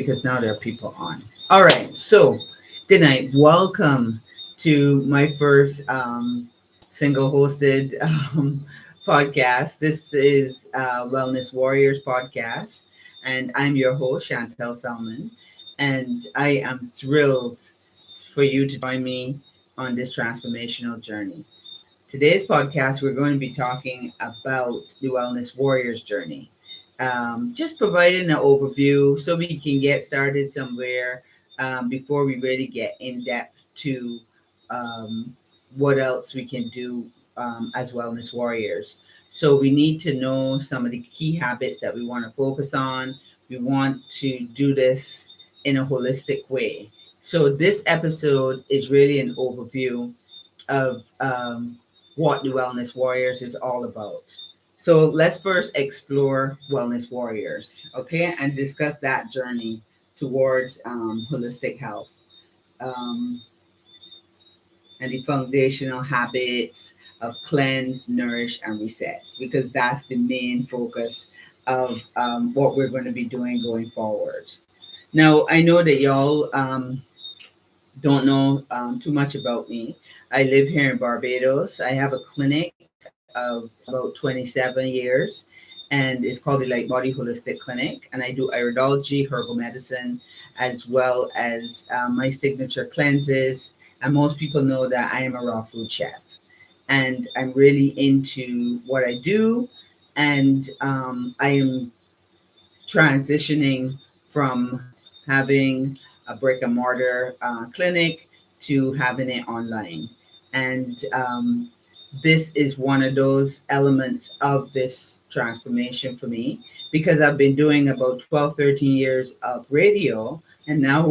because now there are people on. All right, so good night. Welcome to my first single hosted podcast. This is Wellness Warriors podcast, and I'm your host, Chantel Salmon. And I am thrilled for you to join me on this transformational journey. Today's podcast, we're going to be talking about the Wellness Warriors journey. Just providing an overview so we can get started somewhere before we really get in depth to um, what else we can do as wellness warriors. So, we need to know some of the key habits that we want to focus on. We want to do this in a holistic way. So, this episode is really an overview of what the Wellness Warriors is all about. So let's first explore Wellness Warriors, okay, and discuss that journey towards holistic health um, and the foundational habits of cleanse, nourish, and reset, because that's the main focus of what we're going to be doing going forward. Now, I know that y'all don't know too much about me. I live here in Barbados. I have a clinic of about 27 years, and it's called the Light Body Holistic Clinic. And I do iridology, herbal medicine, as well as my signature cleanses. And most people know that I am a raw food chef. And I'm really into what I do. And I am transitioning from having a brick and mortar clinic to having it online. And this is one of those elements of this transformation for me because I've been doing about 12, 13 years of radio, and now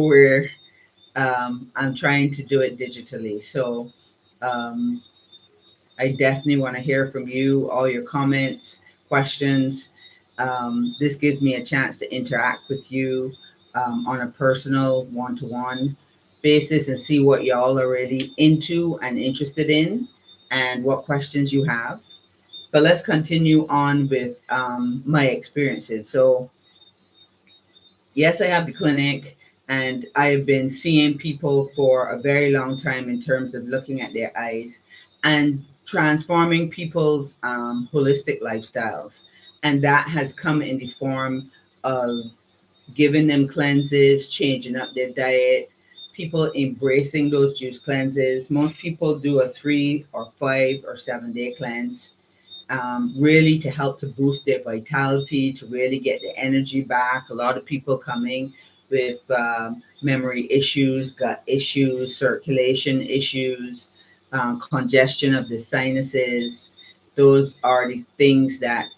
I'm trying to do it digitally. So um, I definitely want to hear from you, all your comments, questions. This gives me a chance to interact with you on a personal one to one basis and see what y'all are really into and interested in and what questions you have. But let's continue on with my experiences. So, yes, I have the clinic and I've been seeing people for a very long time in terms of looking at their eyes and transforming people's holistic lifestyles. And that has come in the form of giving them cleanses, changing up their diet, people embracing those juice cleanses. Most people do a 3 or 5 or 7 day cleanse, really to help to boost their vitality, to really get their energy back. A lot of people coming with memory issues, gut issues, circulation issues, congestion of the sinuses. Those are the things that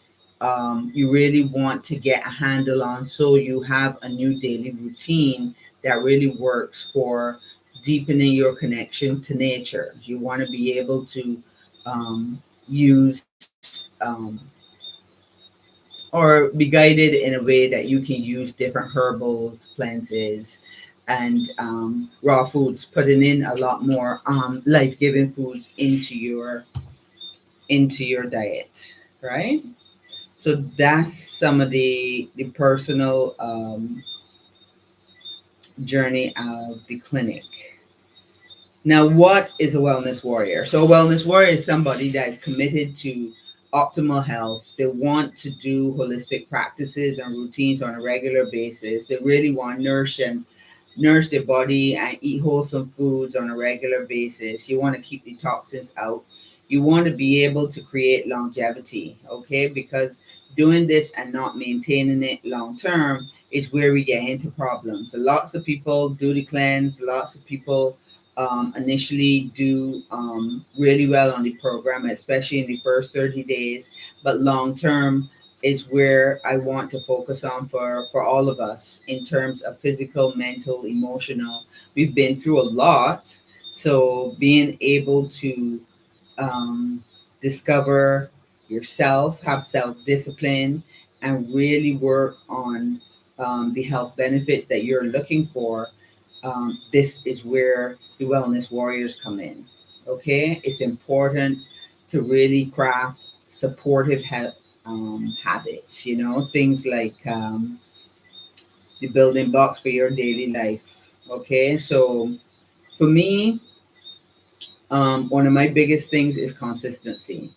you really want to get a handle on so you have a new daily routine that really works for deepening your connection to nature. You want to be able to use or be guided in a way that you can use different herbals, cleanses, and raw foods, putting in a lot more life-giving foods into your diet, right? So that's some of the personal journey of the clinic. Now, what is a wellness warrior? So, a wellness warrior is somebody that is committed to optimal health. They want to do holistic practices and routines on a regular basis. They really want to nourish their body and eat wholesome foods on a regular basis. You want to keep the toxins out. You want to be able to create longevity, okay? Because doing this and not maintaining it long term is where we get into problems. So lots of people do the cleanse, lots of people initially do really well on the program, especially in the first 30 days. But long term is where I want to focus on for all of us in terms of physical, mental, emotional. We've been through a lot. So being able to um, discover yourself, have self discipline, and really work on the health benefits that you're looking for, this is where the wellness warriors come in. Okay, it's important to really craft supportive habits. You know, things like the building blocks for your daily life. Okay, so for me, one of my biggest things is consistency,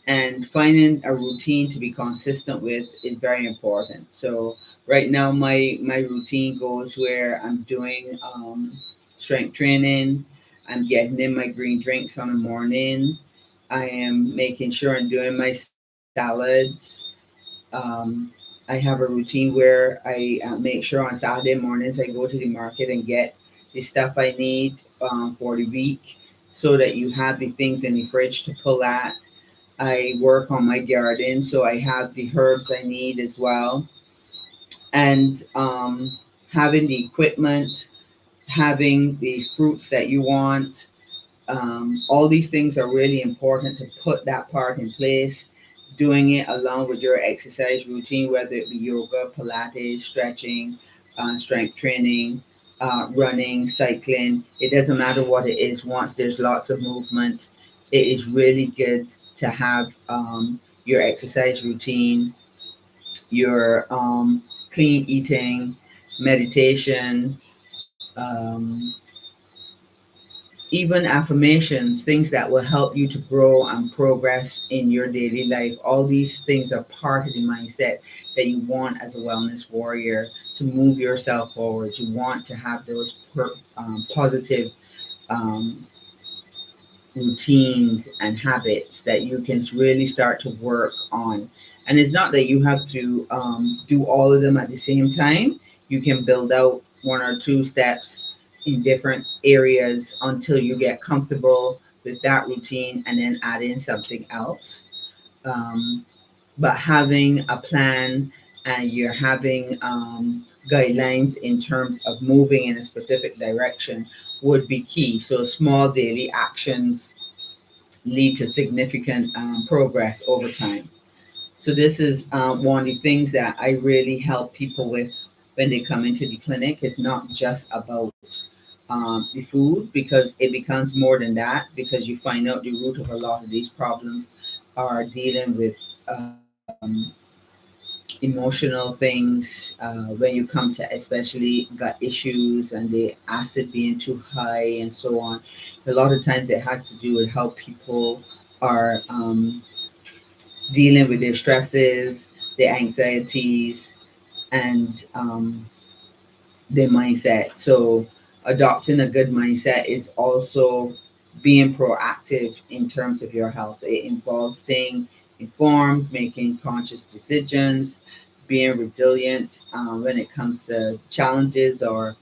and finding a routine to be consistent with is very important. So right now, my routine goes where I'm doing strength training. I'm getting in my green drinks on the morning. I am making sure I'm doing my salads. I have a routine where I make sure on Saturday mornings I go to the market and get the stuff I need for the week, so that you have the things in the fridge to pull at. I work on my garden, so I have the herbs I need as well. And having the equipment, having the fruits that you want, all these things are really important to put that part in place. Doing it along with your exercise routine, whether it be yoga, Pilates, stretching, strength training, running, cycling, it doesn't matter what it is. Once there's lots of movement, it is really good to have your exercise routine, your clean eating, meditation, even affirmations, things that will help you to grow and progress in your daily life. All these things are part of the mindset that you want as a wellness warrior to move yourself forward. You want to have those positive um, routines and habits that you can really start to work on. And it's not that you have to do all of them at the same time. You can build out one or two steps in different areas until you get comfortable with that routine and then add in something else. Um, but having a plan and you're having guidelines in terms of moving in a specific direction would be key. So small daily actions lead to significant progress over time. So this is one of the things that I really help people with when they come into the clinic. It's not just about the food, because it becomes more than that, because you find out the root of a lot of these problems are dealing with emotional things when you come to especially gut issues and the acid being too high and so on. A lot of times it has to do with how people are dealing with their stresses, their anxieties, and their mindset. So, adopting a good mindset is also being proactive in terms of your health. It involves staying informed, making conscious decisions, being resilient when it comes to challenges or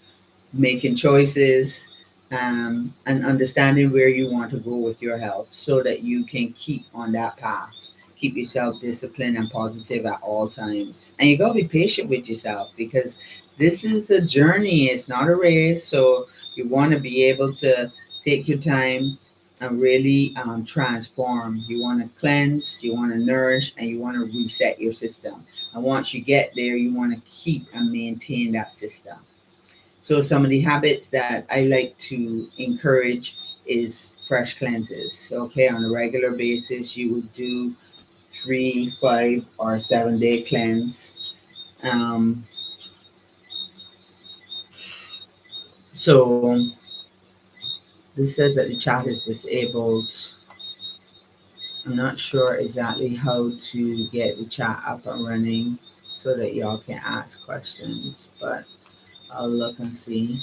making choices, and understanding where you want to go with your health so that you can keep on that path. Keep yourself disciplined and positive at all times. And you got to be patient with yourself, because this is a journey, it's not a race. So you want to be able to take your time and really transform. You want to cleanse, you want to nourish, and you want to reset your system. And once you get there, you want to keep and maintain that system. So some of the habits that I like to encourage is fresh cleanses. Okay, on a regular basis, you would do 3, 5, or 7 day cleanse. Um, so this says that the chat is disabled. I'm not sure exactly how to get the chat up and running so that y'all can ask questions, but I'll look and see.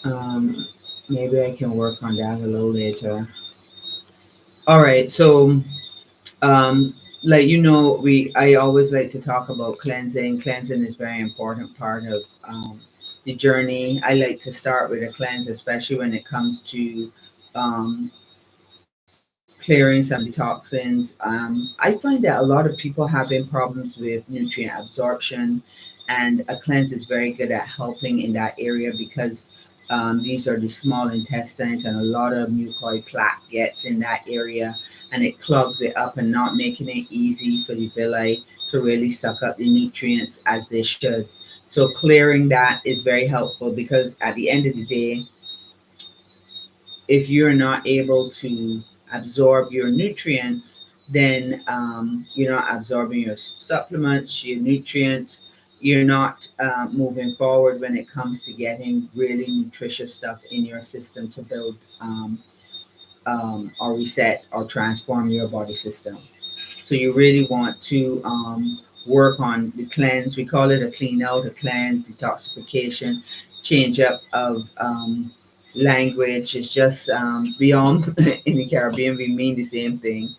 Um, Maybe I can work on that a little later. All right, so like we I always like to talk about cleansing. Cleansing is very important part of the journey. I like to start with a cleanse, especially when it comes to clearing some of the toxins. I find that a lot of people having problems with nutrient absorption, and a cleanse is very good at helping in that area, because these are the small intestines, and a lot of mucoid plaque gets in that area, and it clogs it up and not making it easy for the villi to really suck up the nutrients as they should. So clearing that is very helpful, because at the end of the day, if you're not able to absorb your nutrients, then you're not absorbing your supplements, your nutrients. You're not moving forward when it comes to getting really nutritious stuff in your system to build or reset or transform your body system. So you really want to work on the cleanse. We call it a clean out, a cleanse, detoxification, change up of language. It's just beyond in the Caribbean, we mean the same thing.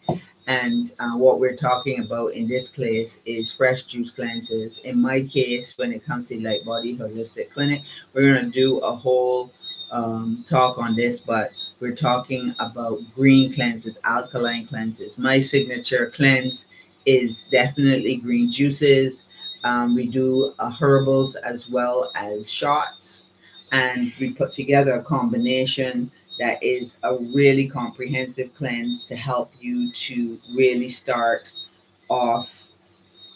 And what we're talking about in this case is fresh juice cleanses. In my case, when it comes to Light Body Holistic Clinic, we're going to do a whole talk on this, but we're talking about green cleanses, alkaline cleanses. My signature cleanse is definitely green juices. We do herbals as well as shots, and we put together a combination that is a really comprehensive cleanse to help you to really start off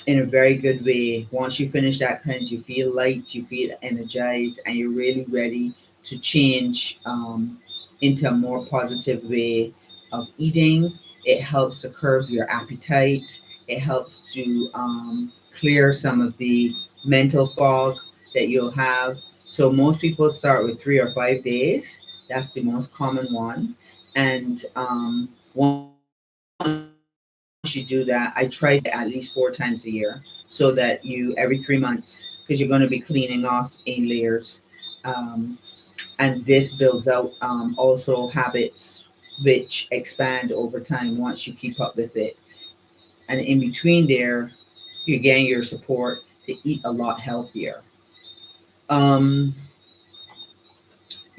in a very good way. Once you finish that cleanse, you feel light, you feel energized, and you're really ready to change into a more positive way of eating. It helps to curb your appetite. It helps to clear some of the mental fog that you'll have. So most people start with 3 or 5 days. That's the most common one. And once you do that, I try to do it at least 4 times a year so that you every 3 months, because you're going to be cleaning off in layers. Um, and this builds out also habits which expand over time once you keep up with it. And in between there, you're getting your support to eat a lot healthier. Um,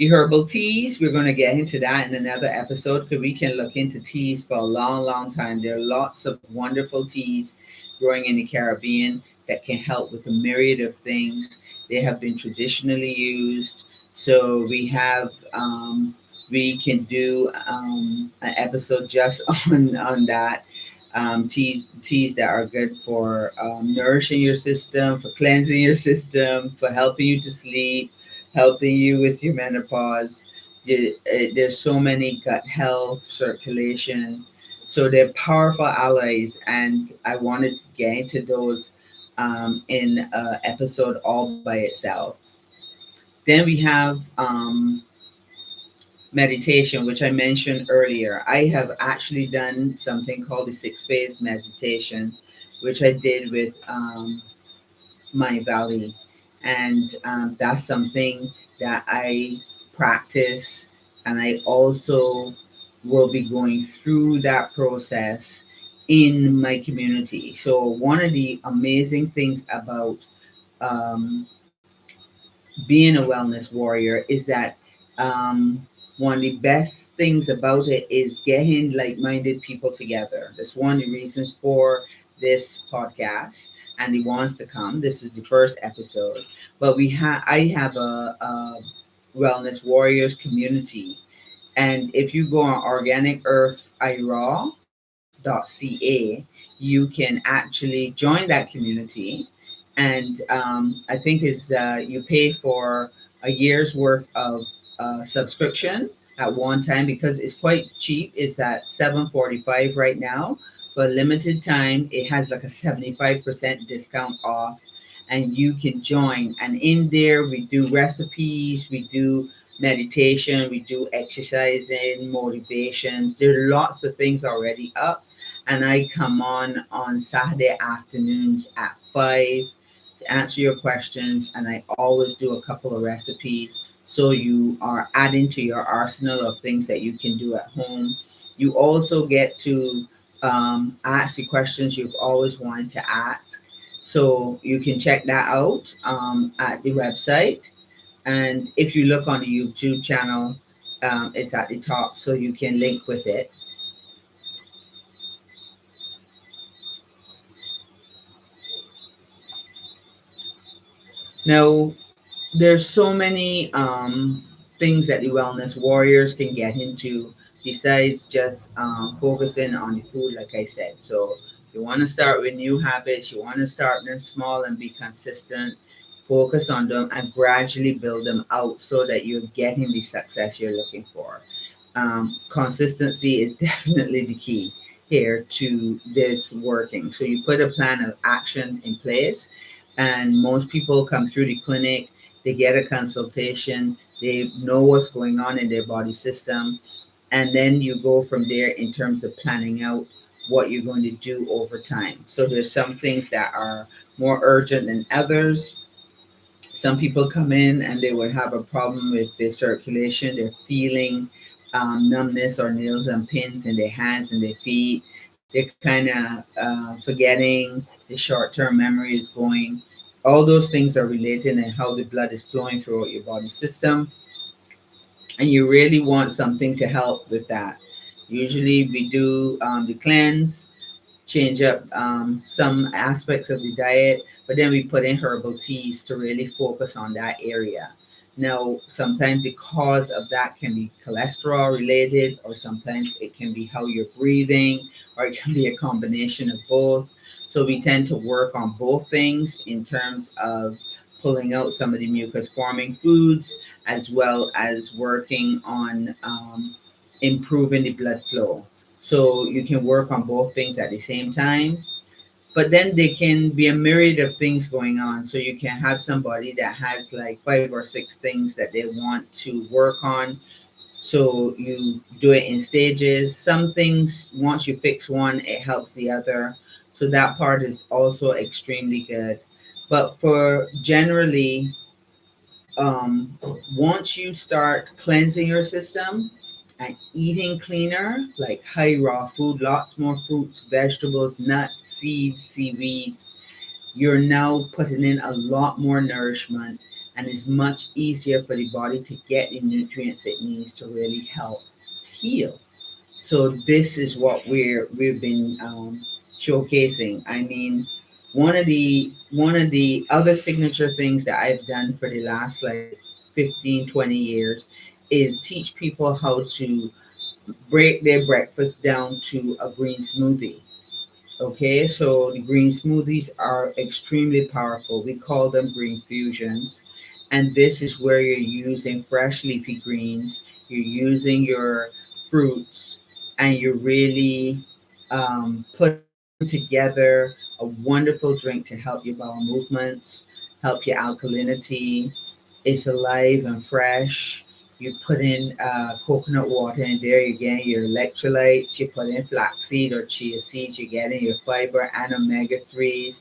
The herbal teas, we're going to get into that in another episode because we can look into teas for a long, long time. There are lots of wonderful teas growing in the Caribbean that can help with a myriad of things. They have been traditionally used. So we can do an episode just on that. Teas that are good for nourishing your system, for cleansing your system, for helping you to sleep, helping you with your menopause. There's so many gut health, circulation. So they're powerful allies, and I wanted to get into those in an episode all by itself. Then we have meditation, which I mentioned earlier. I have actually done something called the 6 phase meditation, which I did with my valley. And that's something that I practice, and I also will be going through that process in my community. So, one of the amazing things about um, being a wellness warrior is that one of the best things about it is getting like-minded people together. That's one of the reasons for this podcast, and he wants to come. This is the first episode, but I have a wellness warriors community, and if you go on organicearthiraw.ca, you can actually join that community. And I think is you pay for a year's worth of subscription at one time because it's quite cheap. It's at 7.45 right now. For a limited time, it has like a 75% discount off, and you can join. And in there, we do recipes, we do meditation, we do exercising, motivations. There are lots of things already up, and I come on Saturday afternoons at 5 to answer your questions, and I always do a couple of recipes so you are adding to your arsenal of things that you can do at home. You also get to ask the questions you've always wanted to ask. So you can check that out at the website. And if you look on the YouTube channel, it's at the top, so you can link with it. Now, there's so many things that the wellness warriors can get into besides just focusing on the food, like I said. So you want to start with new habits. You want to start them small and be consistent. Focus on them and gradually build them out so that you're getting the success you're looking for. Consistency is definitely the key. here to this working. So you put a plan of action in place, and most people come through the clinic, they get a consultation, they know what's going on in their body system, and then you go from there in terms of planning out what you're going to do over time. So there's some things that are more urgent than others. Some people come in and they would have a problem with their circulation. They're feeling numbness or nails and pins in their hands and their feet. They're kind of forgetting. The short-term memory is going. All those things are related and how the blood is flowing throughout your body system. And you really want something to help with that. Usually we do the cleanse, change up some aspects of the diet, but then we put in herbal teas to really focus on that area. Now, sometimes the cause of that can be cholesterol related, or sometimes it can be how you're breathing, or it can be a combination of both. So, we tend to work on both things in terms of pulling out some of the mucus forming foods, as well as working on improving the blood flow. So you can work on both things at the same time. But then there can be a myriad of things going on. So you can have somebody that has like 5 or 6 things that they want to work on. So you do it in stages. Some things, once you fix one, it helps the other. So that part is also extremely good. But for generally, um, once you start cleansing your system and eating cleaner, like high raw food, lots more fruits, vegetables, nuts, seeds, seaweeds, you're now putting in a lot more nourishment, and it's much easier for the body to get the nutrients it needs to really help to heal. So this is what we've been showcasing. I mean, one of the other signature things that I've done for the last like 15, 20 years is teach people how to break their breakfast down to a green smoothie. Okay, so the green smoothies are extremely powerful. We call them green fusions. And this is where you're using fresh leafy greens, you're using your fruits, and you're really putting together a wonderful drink to help your bowel movements, help your alkalinity. It's alive and fresh. You put in coconut water in there, you're getting your electrolytes. You put in flaxseed or chia seeds, you're getting your fiber and omega 3s.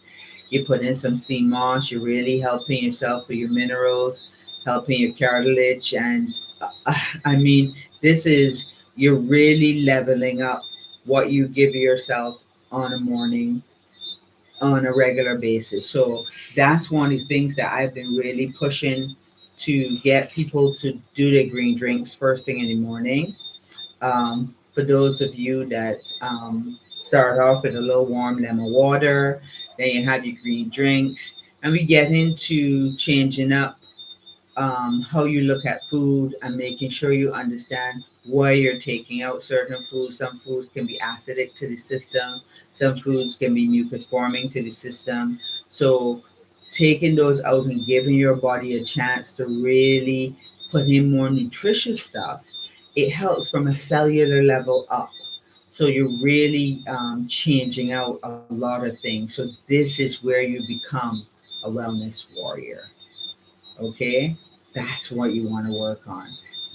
You put in some sea moss, you're really helping yourself with your minerals, helping your cartilage. And I mean, this is, you're really leveling up what you give yourself on a morning, on a regular basis. So that's one of the things that I've been really pushing to get people to do their green drinks first thing in the morning. For those of you that start off with a little warm lemon water, then you have your green drinks, and we get into changing up how you look at food and making sure you understand why you're taking out certain foods. Some foods can be acidic to the system, some foods can be mucus forming to the system. So, taking those out and giving your body a chance to really put in more nutritious stuff, it helps from a cellular level up. So, you're really changing out a lot of things. So, this is where you become a wellness warrior. Okay, that's what you want to work on.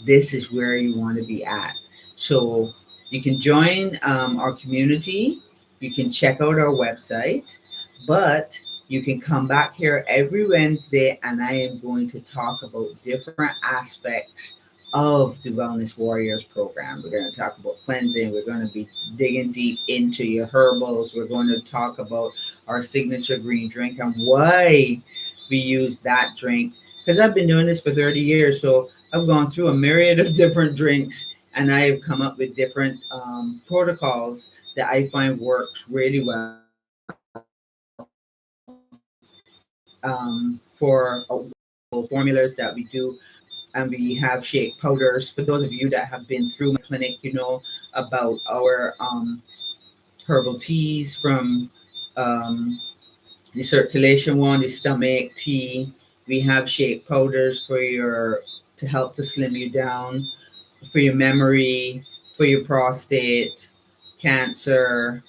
This is where you want to be at. So you can join our community, you can check out our website, but you can come back here every Wednesday and I am going to talk about different aspects of the Wellness Warriors program. We're going to talk about cleansing, we're going to be digging deep into your herbals, we're going to talk about our signature green drink and why we use that drink, because I've been doing this for 30 years. So I've gone through a myriad of different drinks and I've come up with different protocols that I find works really well for formulas that we do. And we have shake powders. For those of you that have been through my clinic, you know about our herbal teas from um, the circulation one, the stomach tea. We have shake powders for your, to help to slim you down, for your memory, for your prostate. cancer,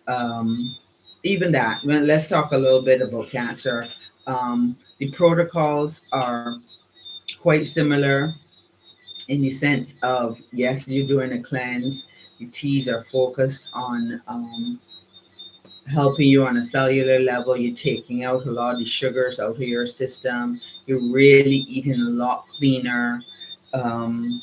um, even that. Well, let's talk a little bit about cancer. The protocols are quite similar in the sense of yes, you're doing a cleanse. The teas are focused on helping you on a cellular level. You're taking out a lot of the sugars out of your system. You're really eating a lot cleaner. Um,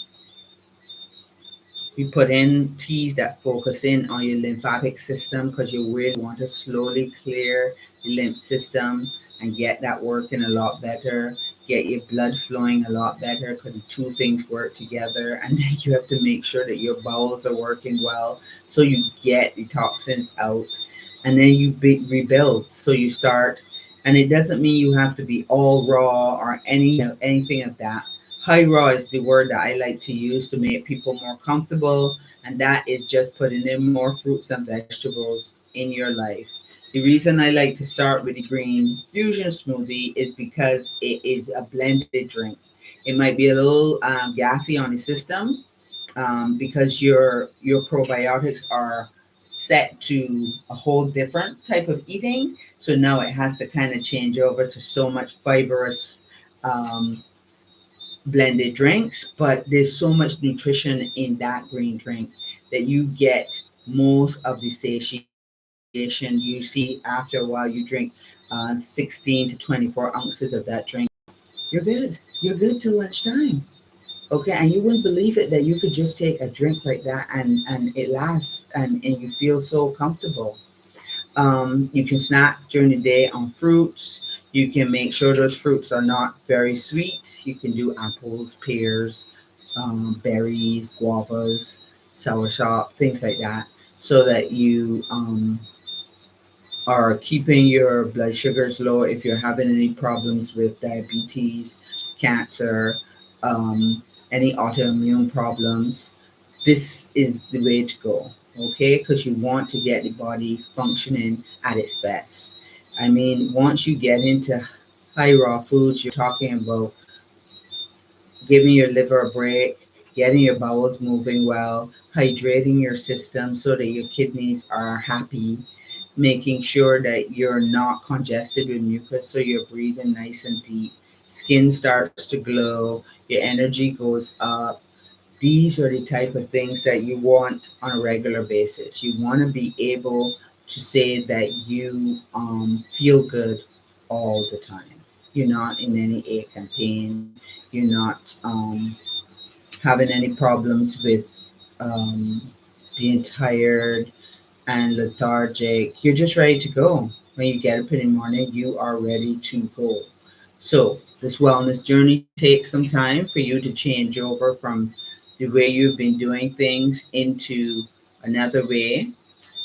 we put in teas that focus in on your lymphatic system because you really want to slowly clear the lymph system and get that working a lot better, get your blood flowing a lot better because the two things work together. And then you have to make sure that your bowels are working well so you get the toxins out. And then you rebuild. So you start, and it doesn't mean you have to be all raw or anything of that. High raw is the word that I like to use to make people more comfortable, and that is just putting in more fruits and vegetables in your life. The reason I like to start with the green fusion smoothie is because it is a blended drink. It might be a little gassy on the system because your probiotics are set to a whole different type of eating. So now it has to kind of change over to so much fibrous um, blended drinks, but there's so much nutrition in that green drink that you get most of the satiation you see after a while you drink 16 to 24 ounces of that drink. You're good. You're good till lunchtime. Okay, and you wouldn't believe it that you could just take a drink like that and it lasts and you feel so comfortable. You can snack during the day on fruits. You can make sure those fruits are not very sweet. You can do apples, pears, berries, guavas, soursop, things like that, so that you are keeping your blood sugars low if you're having any problems with diabetes, cancer, um, any autoimmune problems. This is the way to go, okay? Because you want to get the body functioning at its best. I mean, once you get into high raw foods, you're talking about giving your liver a break, getting your bowels moving well, hydrating your system so that your kidneys are happy, making sure that you're not congested with mucus so you're breathing nice and deep. Skin starts to glow, your energy goes up. These are the type of things that you want on a regular basis. You want to be able to say that you feel good all the time. You're not in any ache and pain. You're not having any problems with um, being tired and lethargic. You're just ready to go. When you get up in the morning, you are ready to go. So, this wellness journey takes some time for you to change over from the way you've been doing things into another way.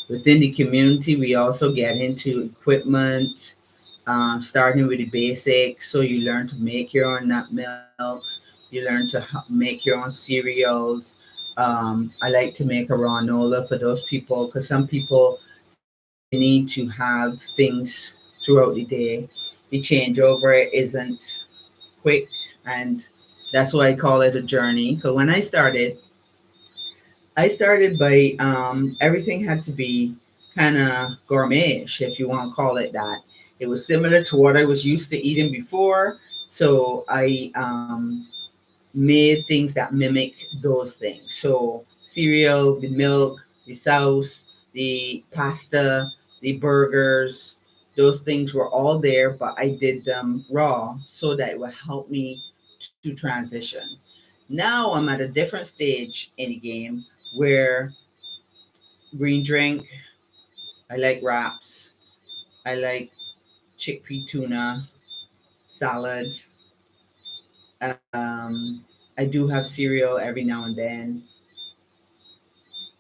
Within the community, we also get into equipment, starting with the basics. So, you learn to make your own nut milks, you learn to make your own cereals. I like to make a granola for those people because some people they need to have things throughout the day. The changeover isn't quick, and that's why I call it a journey. Because when I started by everything had to be kind of gourmetish, if you want to call it that. It was similar to what I was used to eating before, so I made things that mimic those things. So cereal, the milk, the sauce, the pasta, the burgers, those things were all there, but I did them raw so that it would help me to transition. Now I'm at a different stage in the game where green drink, I like wraps, I like chickpea tuna, salad. I do have cereal every now and then,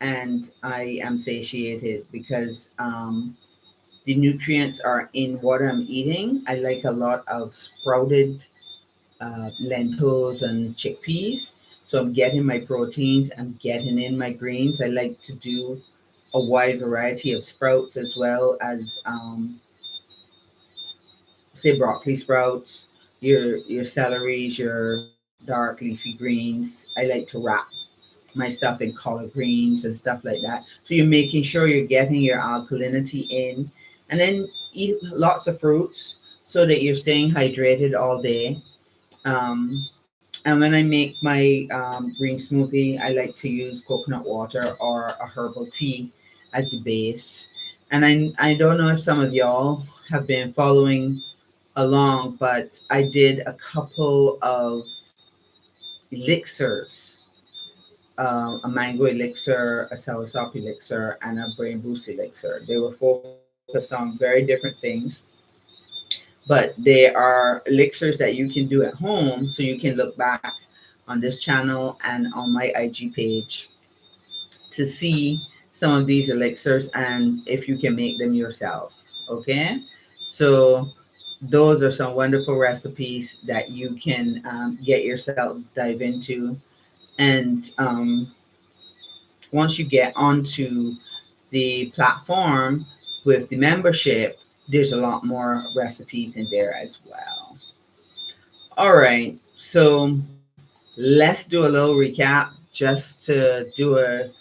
and I am satiated because the nutrients are in what I'm eating. I like a lot of sprouted lentils and chickpeas. So I'm getting my proteins, I'm getting in my greens. I like to do a wide variety of sprouts as well as, say, broccoli sprouts, your celeries, your dark leafy greens. I like to wrap my stuff in collard greens and stuff like that. So you're making sure you're getting your alkalinity in, and then eat lots of fruits so that you're staying hydrated all day. And when I make my green smoothie, I like to use coconut water or a herbal tea as the base. And I don't know if some of y'all have been following along, but I did a couple of elixirs, a mango elixir, a soursop elixir, and a brain boost elixir. They were focused on very different things, but they are elixirs that you can do at home. So you can look back on this channel and on my IG page to see some of these elixirs and if you can make them yourself. Okay, so those are some wonderful recipes that you can get yourself dive into. And once you get onto the platform with the membership, there's a lot more recipes in there as well. All right, so let's do a little recap just to do a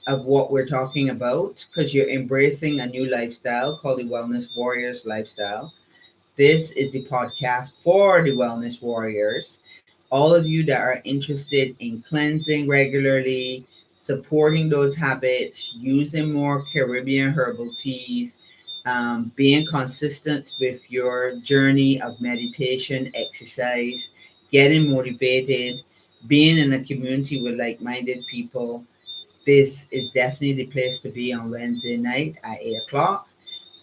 of what we're talking about, because you're embracing a new lifestyle called the Wellness Warriors lifestyle. This is the podcast for the wellness warriors. All of you that are interested in cleansing regularly, supporting those habits, using more Caribbean herbal teas, being consistent with your journey of meditation, exercise, getting motivated, being in a community with like minded people. This is definitely the place to be on Wednesday night at 8 o'clock.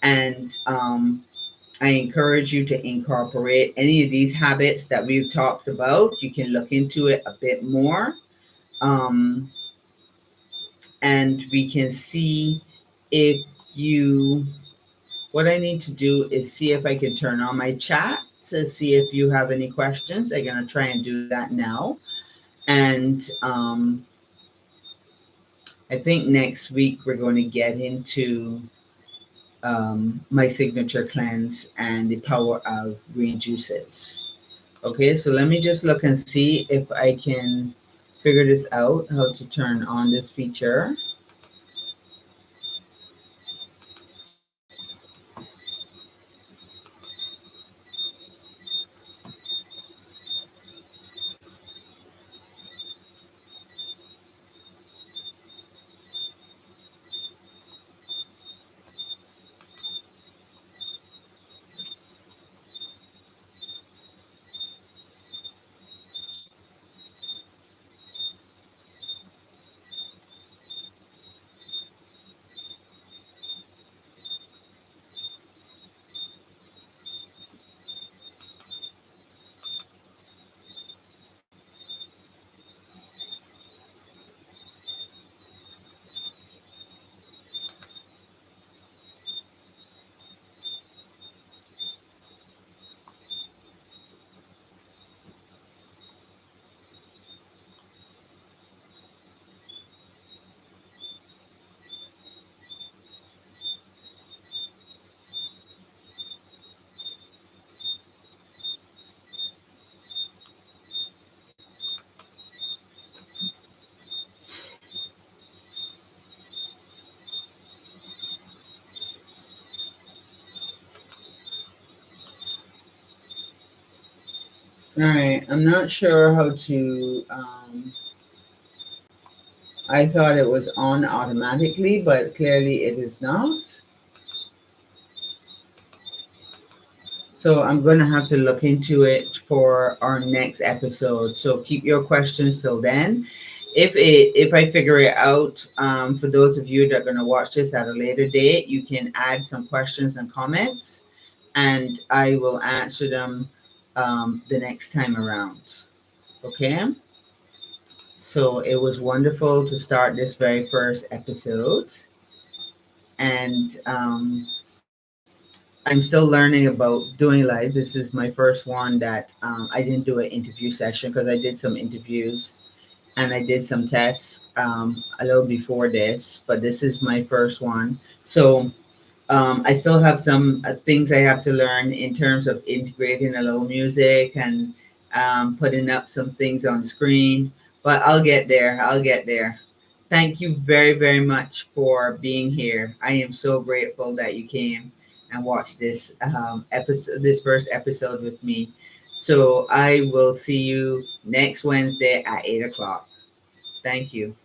And I encourage you to incorporate any of these habits that we've talked about. You can look into it a bit more. Um, and we can see if you, what I need to do is see if I can turn on my chat to see if you have any questions. I'm going to try and do that now. And I think next week we're going to get into my signature cleanse and the power of green juices. Okay, so let me just look and see if I can figure this out, how to turn on this feature. All right, I'm not sure how to. I thought it was on automatically, but clearly it is not. So I'm going to have to look into it for our next episode. So keep your questions till then. If I figure it out, for those of you that are going to watch this at a later date, you can add some questions and comments, and I will answer them the next time around. Okay. So it was wonderful to start this very first episode, and I'm still learning about doing lives. This is my first one that I didn't do an interview session because I did some interviews and I did some tests a little before this, but this is my first one. So I still have some things I have to learn in terms of integrating a little music and putting up some things on the screen. but I'll get there. I'll get there. Thank you very, very much for being here. I am so grateful that you came and watched this episode, this first episode with me. So I will see you next Wednesday at 8 o'clock. Thank you.